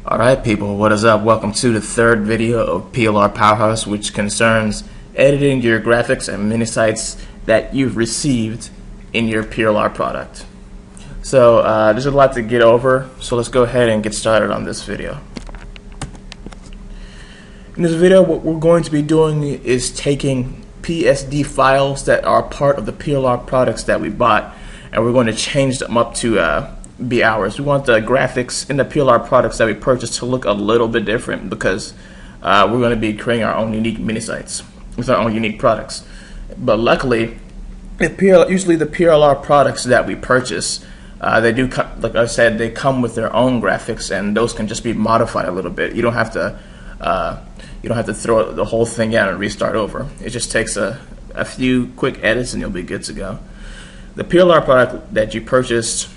Alright people, what is up? Welcome to the third video of PLR Powerhouse, which concerns editing your graphics and Minisites that you've received in your PLR product. So there's a lot to get over, so let's go ahead and get started on this video. In this video, what we're going to be doing is taking PSD files that are part of the PLR products that we bought, and we're going to change them up to be ours. We want the graphics in the PLR products that we purchased to look a little bit different because we're going to be creating our own unique Minisites with our own unique products. But luckily, usually the PLR products that we purchase, they do, like I said, they come with their own graphics, and those can just be modified a little bit. You don't have to throw the whole thing out and restart over. It just takes a few quick edits and you'll be good to go. The PLR product that you purchased,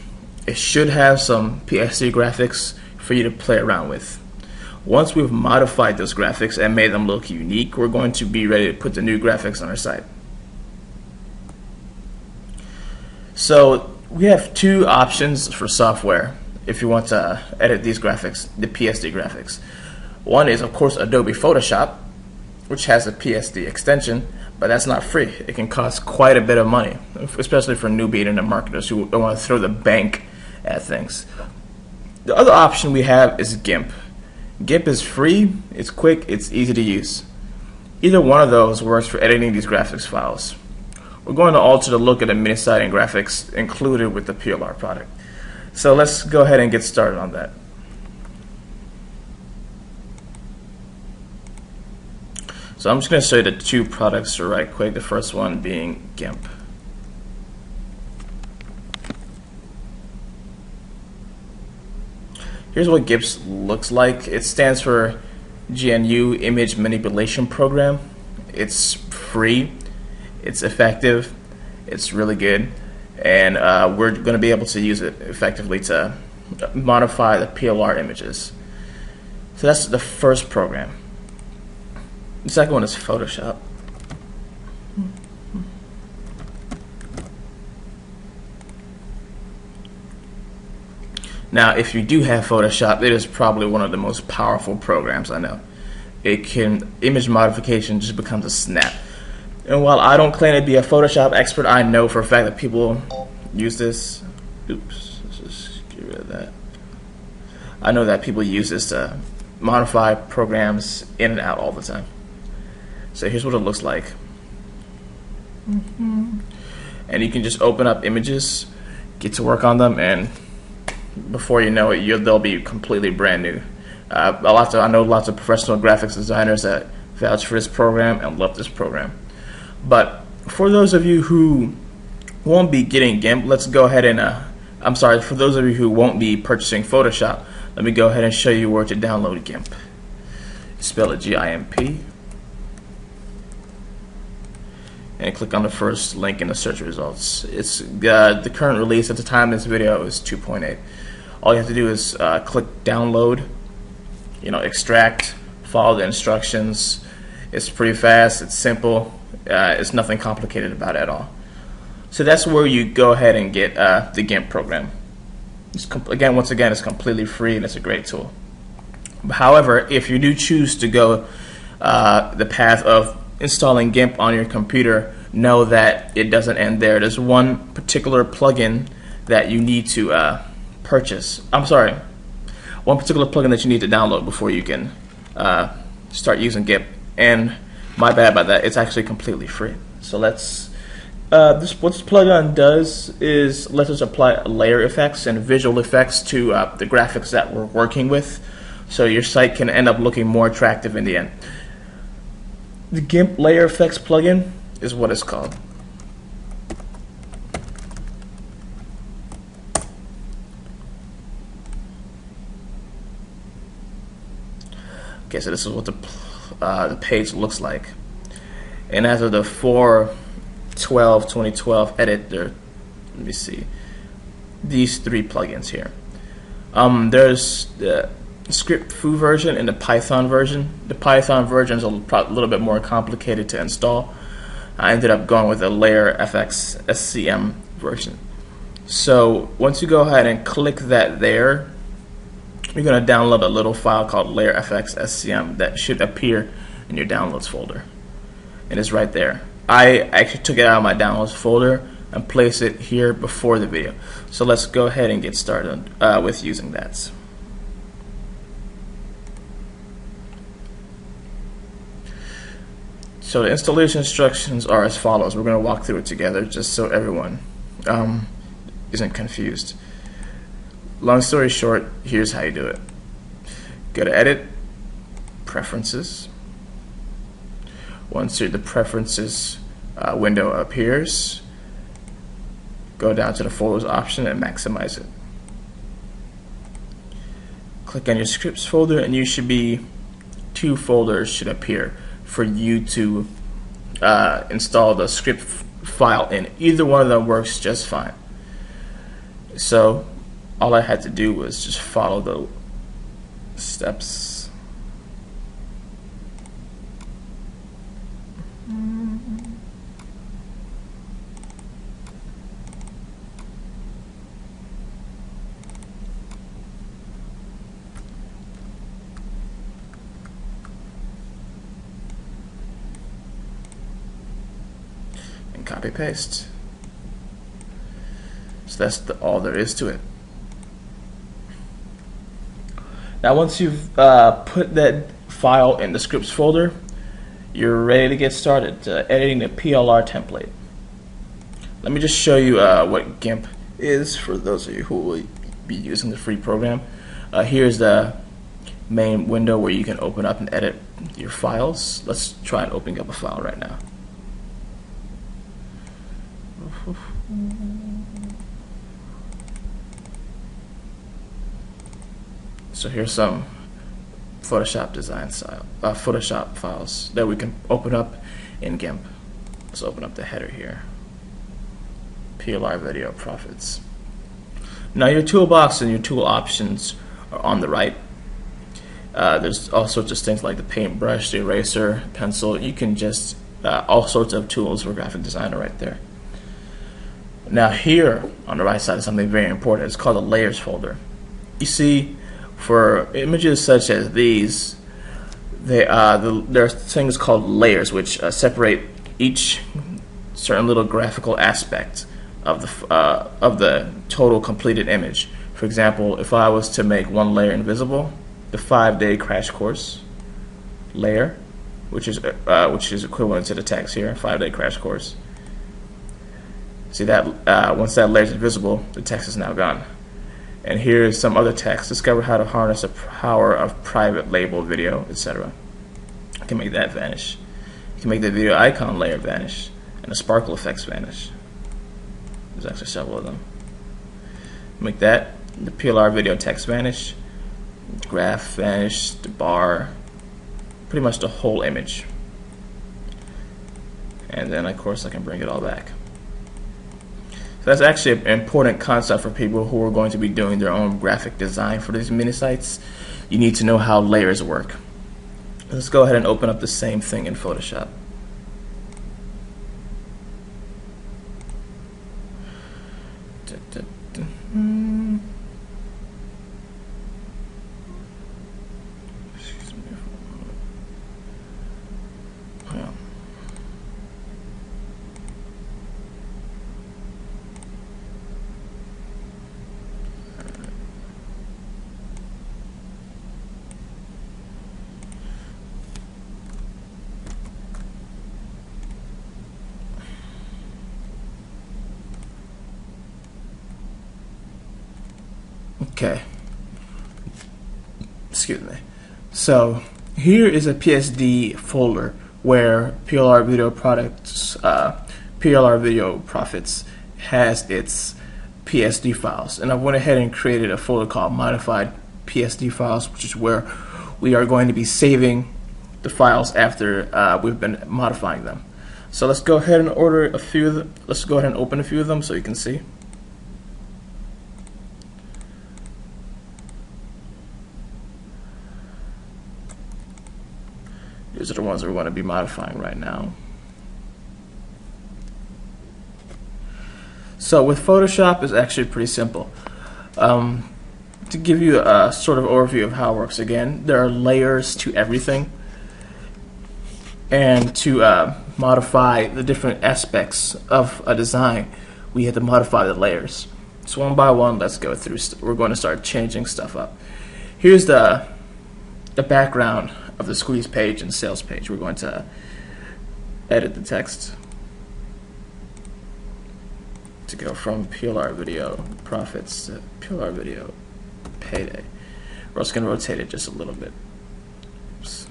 it should have some PSD graphics for you to play around with. Once we've modified those graphics and made them look unique, we're going to be ready to put the new graphics on our site. So we have two options for software if you want to edit these graphics, the PSD graphics. One is, of course, Adobe Photoshop, which has a PSD extension, but that's not free. It can cost quite a bit of money, especially for newbie internet marketers who don't want to throw the bank at things. The other option we have is GIMP. GIMP is free, it's quick, it's easy to use. Either one of those works for editing these graphics files. We're going to alter the look of the Minisite and graphics included with the PLR product. So let's go ahead and get started on that. So I'm just going to show you the two products right quick, the first one being GIMP. Here's what GIMP looks like. It stands for GNU Image Manipulation Program. It's free, it's effective, it's really good, and we're going to be able to use it effectively to modify the PLR images. So that's the first program. The second one is Photoshop. Now, if you do have Photoshop, it is probably one of the most powerful programs I know. Image modification just becomes a snap. And while I don't claim to be a Photoshop expert, I know for a fact that people use this. Oops, let's just get rid of that. I know that people use this to modify programs in and out all the time. So here's what it looks like. And you can just open up images, get to work on them, and before you know it, they'll be completely brand new. I know lots of professional graphics designers that vouch for this program and love this program. But for those of you who won't be getting GIMP, let's go ahead and for those of you who won't be purchasing Photoshop, let me go ahead and show you where to download GIMP. Spell it GIMP. And click on the first link in the search results. It's the current release at the time of this video is 2.8. All you have to do is click download, extract, follow the instructions. It's pretty fast, it's simple, it's nothing complicated about it at all. So that's where you go ahead and get the GIMP program. Once again, it's completely free and it's a great tool. However, if you do choose to go the path of installing GIMP on your computer, know that it doesn't end there. There's one particular plugin that you need to purchase. One particular plugin that you need to download before you can start using GIMP. And my bad about that, it's actually completely free. So what this plugin does is lets us apply layer effects and visual effects to the graphics that we're working with, so your site can end up looking more attractive in the end. The GIMP layer effects plugin is what it's called. Okay, so this is what the page looks like. And as of the 4/12/2012 edit, let me see, these three plugins here. There's the script foo version and the Python version. The Python version is a little bit more complicated to install. I ended up going with a layer FX SCM version. So once you go ahead and click that there, you're going to download a little file called layer fx scm that should appear in your downloads folder, and it's right there. I actually took it out of my downloads folder and placed it here before the video. So let's go ahead and get started with using that. So the installation instructions are as follows. We're going to walk through it together just so everyone isn't confused. Long story short, here's how you do it. Go to Edit, Preferences. Once the Preferences window appears, go down to the Folders option and maximize it. Click on your scripts folder and you should be, 2 folders should appear for you to install the script file in. Either one of them works just fine. So all I had to do was just follow the steps. And copy paste. So that's all there is to it. Now once you've put that file in the scripts folder, you're ready to get started editing the PLR template. Let me just show you what GIMP is for those of you who will be using the free program. Here's the main window where you can open up and edit your files. Let's try and open up a file right now. So here's some Photoshop design style, Photoshop files that we can open up in GIMP. Let's open up the header here. PLR video profits. Now your toolbox and your tool options are on the right. There's all sorts of things like the paintbrush, the eraser, pencil. You can just all sorts of tools for graphic designer right there. Now here on the right side is something very important. It's called the layers folder. You see, for images such as these, there are things called layers which separate each certain little graphical aspect of the total completed image. For example, if I was to make one layer invisible, the 5-day crash course layer, which is equivalent to the text here, 5-day crash course. See that once that layer is invisible, the text is now gone. And here's some other text. Discover how to harness the power of private label video, etc. You can make that vanish. You can make the video icon layer vanish and the sparkle effects vanish. There's actually several of them. Make that, the PLR video text vanish, graph vanish, the bar, pretty much the whole image. And then of course I can bring it all back. So that's actually an important concept for people who are going to be doing their own graphic design for these mini sites. You need to know how layers work. Let's go ahead and open up the same thing in Photoshop. Excuse me. Yeah. Okay. Excuse me. So here is a PSD folder where PLR Video Products, PLR Video Profits has its PSD files, and I went ahead and created a folder called Modified PSD Files, which is where we are going to be saving the files after we've been modifying them. So let's go ahead and order a few of them. Let's go ahead and open a few of them so you can see. These are the ones we're going to be modifying right now. So with Photoshop, it's actually pretty simple. to give you a sort of overview of how it works again, there are layers to everything. And to modify the different aspects of a design, we had to modify the layers. So one by one, let's go through. We're going to start changing stuff up. Here's the background of the squeeze page and sales page. We're going to edit the text to go from PLR video profits to PLR video payday. We're also going to rotate it just a little bit. Oops.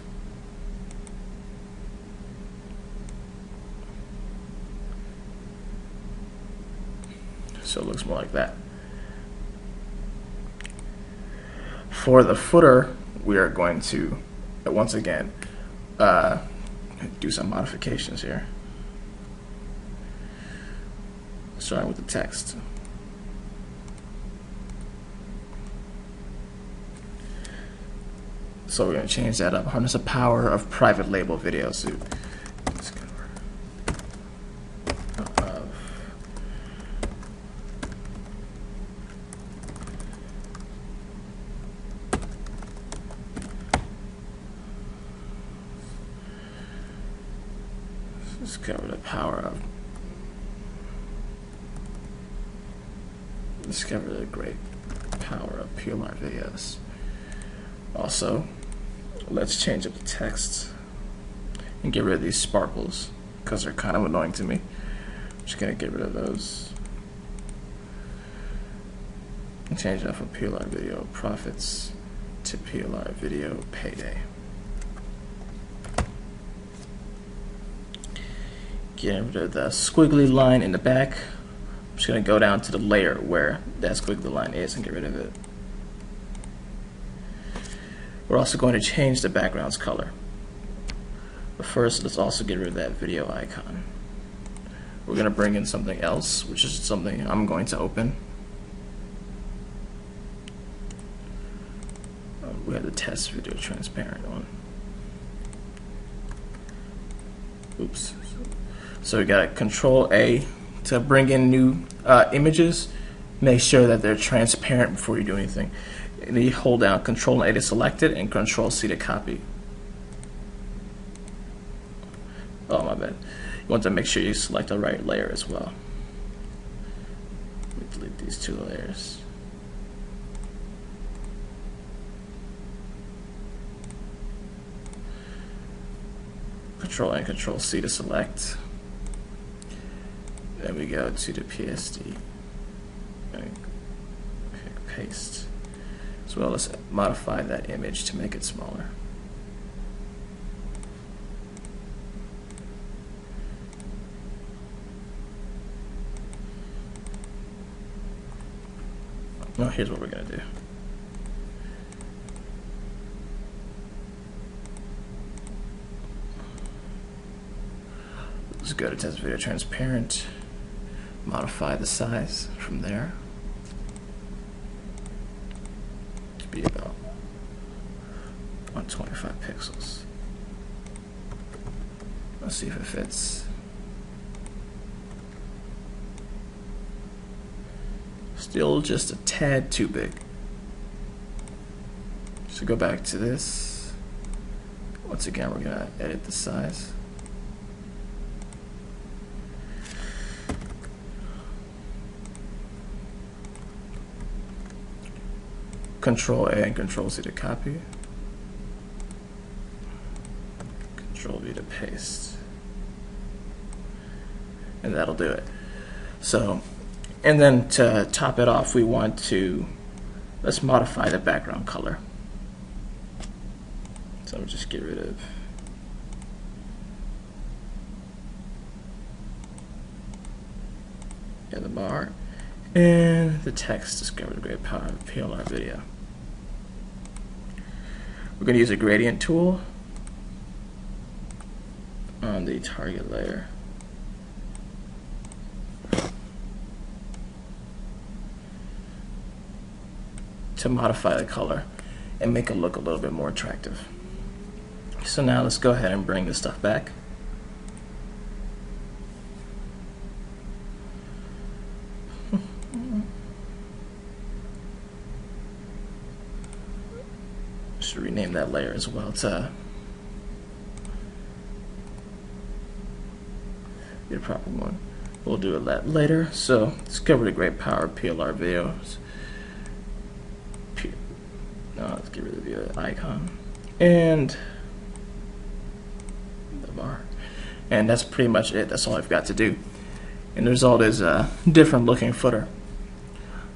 So it looks more like that. For the footer, we are going to once again do some modifications here. Starting with the text. So we're going to change that up. Harness the power of private label videos. Discover the power of. Discover the great power of PLR videos. Also, let's change up the text and get rid of these sparkles because they're kind of annoying to me. I'm just gonna get rid of those and change that from PLR video profits to PLR video payday. Getting rid of the squiggly line in the back. I'm just going to go down to the layer where that squiggly line is and get rid of it. We're also going to change the background's color. But first, let's also get rid of that video icon. We're going to bring in something else, which is something I'm going to open. We have the test video transparent on. Oops. So we got Control A to bring in new images. Make sure that they're transparent before you do anything. And then you hold down Control A to select it and Control C to copy. Oh, my bad. You want to make sure you select the right layer as well. Let me delete these two layers. Control A and Control C to select. Then we go to the PSD and click paste. As well as modify that image to make it smaller. Now here's what we're going to do. Let's go to test video transparent. Modify the size from there to be about 125 pixels. Let's see if it fits. Still just a tad too big. So go back to this. Once again, we're gonna edit the size. Control A and Control C to copy. Control V to paste. And that'll do it. So, and then to top it off, we want to, let's modify the background color. So we'll just get rid of the bar and the text. Discover the great power of PLR video. We're going to use a gradient tool on the target layer. To modify the color and make it look a little bit more attractive. So now let's go ahead and bring this stuff back. should rename that layer as well to be the proper one. We'll do that later. So discover the great power of PLR videos. Let's get rid of the icon and the bar. And that's pretty much it. That's all I've got to do. And the result is a different looking footer.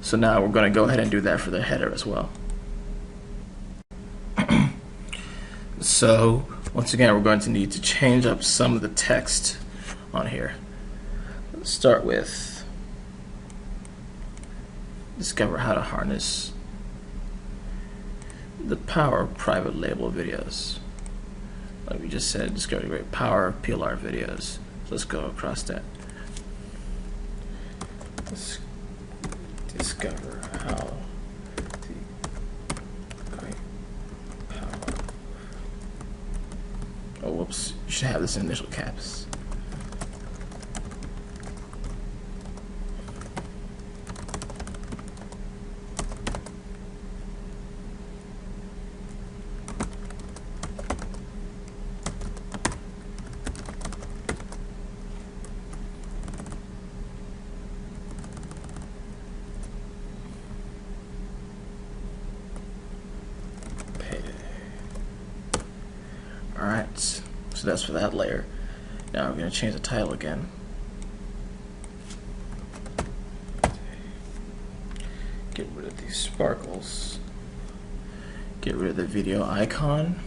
So now we're going to go ahead and do that for the header as well. So once again, we're going to need to change up some of the text on here. Let's start with discover how to harness the power of private label videos. Like we just said, discover the great power of PLR videos. So let's go across that. Let's discover how the great power. Oh, whoops! You should have this in initial caps. Alright, so that's for that layer. Now we're going to change the title again. Get rid of these sparkles. Get rid of the video icon.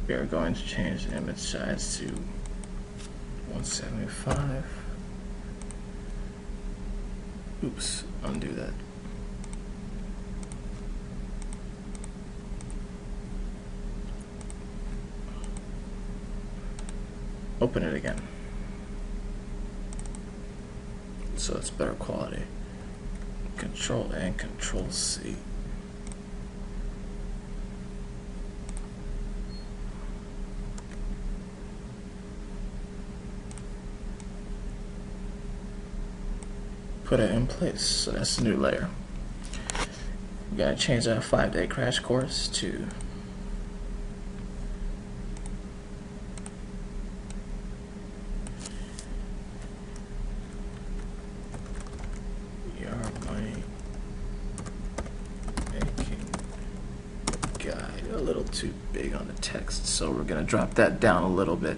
We are going to change the image size to 175. Oops, undo that. Open it again, so it's better quality. Control and Control C. Put it in place. So that's the new layer. We gotta change that 5-day crash course to guide. A little too big on the text, so we're going to drop that down a little bit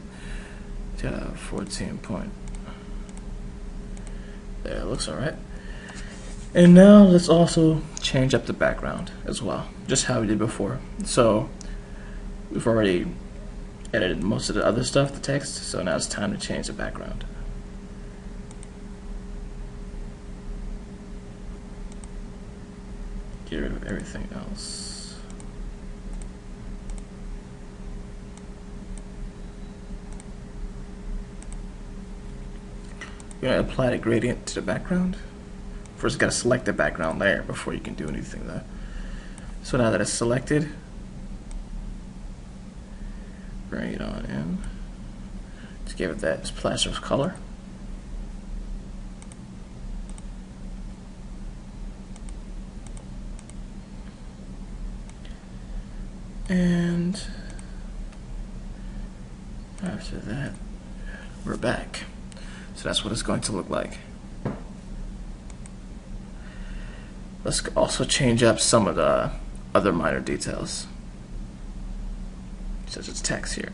to 14 point. There, it looks alright. And now let's also change up the background as well, just how we did before. So we've already edited most of the other stuff, the text, so now it's time to change the background. Get rid of everything else. You're going to apply the gradient to the background. First, you got to select the background layer before you can do anything there. So now that it's selected, bring it on in. Just give it that splash of color. And after that, we're back. So that's what it's going to look like. Let's also change up some of the other minor details, such as text here.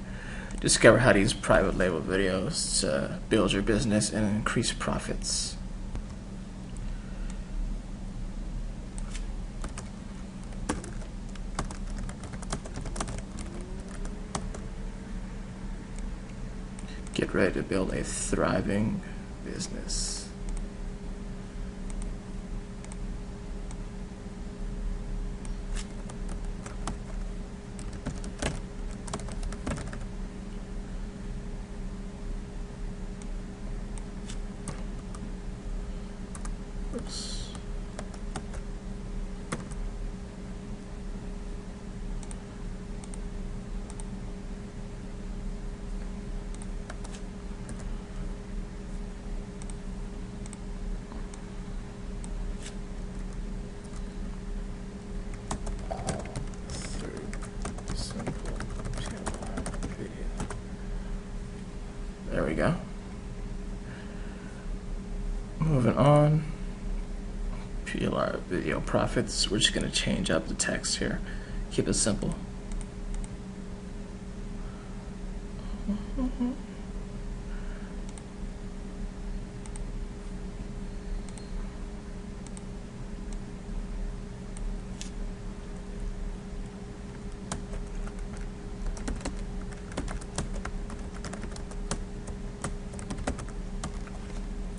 Discover how to use private label videos to build your business and increase profits. Get ready to build a thriving business. Oops. go. Moving on. PLR video profits. We're just going to change up the text here. Keep it simple.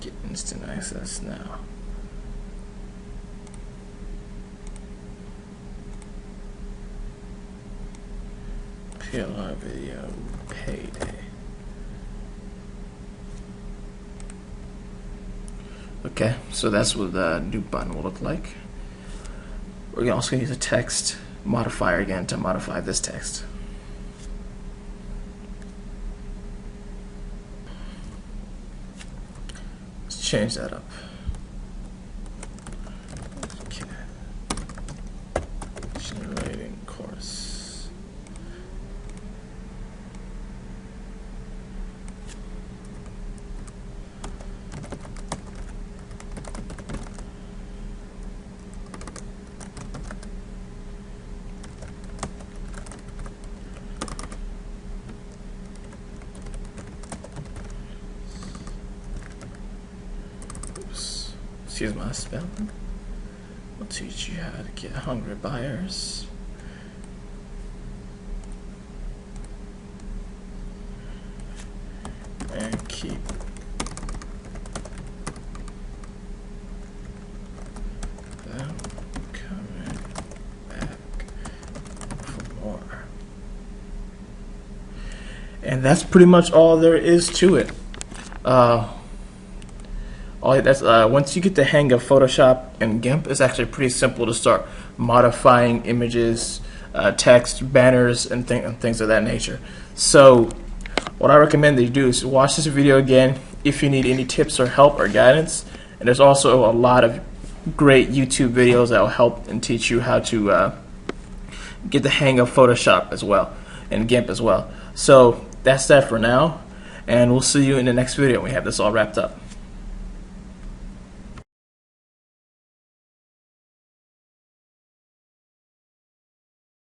Get instant access now. PLR video payday. Okay, so that's what the new button will look like. We're also going to use a text modifier again to modify this text. Let's change that up. Okay. Generating course. Excuse my spelling. We'll teach you how to get hungry buyers. And keep them coming back for more. And that's pretty much all there is to it. Once you get the hang of Photoshop and GIMP, it's actually pretty simple to start modifying images, text, banners, and things of that nature. So what I recommend that you do is watch this video again if you need any tips or help or guidance. And there's also a lot of great YouTube videos that will help and teach you how to get the hang of Photoshop as well and GIMP as well. So that's that for now, and we'll see you in the next video when we have this all wrapped up.